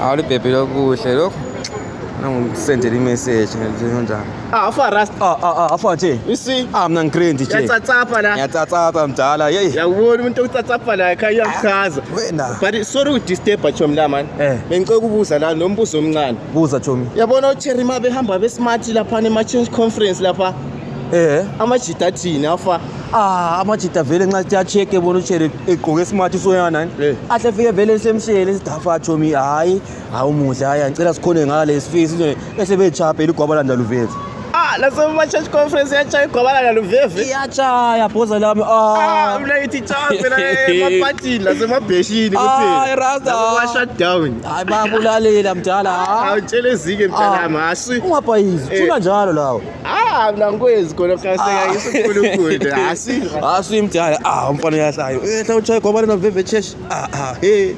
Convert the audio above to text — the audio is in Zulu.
Awulibhebhe lokuhle lokho. Nangikusendela imessage njengonjani. Afa rust. Afanti. You see? Mina ngigrind nje. Yatsatsafa la. Ngiyatsatsa mdala. Hey. Yakubona umuntu otsatsafa la ekhaya uyachaza. Wena. But sorry udisturb Chomi la man. Bengicela ukubuza la nombuzo omncane. Buza Chomi. Yabona uCherry ma behamba besmart lapha ne-change conference lapha. Amajita thina afa. Amajita vele nxa check ebona uCherry egqoke smart soyana nani. Ahle fike vele semshele isidafa Chomi hayi umuhle hayi ngicela sikhone ngale sifisi nje bese bechapela igwabalanda luveze. Lase-change conference yachaya igwabalanda luveve. Iyachaya bhoza lami. Mina ngithi chaze la emaphathini lasemabheshini kuthi. Rasta. Shut down. Hayi babulalela mdala. Awutshele ezike mntanami asi. Ungaphayizi. Thuna njalo lawo. Mina ngikwezi khona kaseka ngisikhulukhulu. Asi mdala. Umfana uyahlayo. Ehla uchaya igwabalanda luveve chesh. Hey.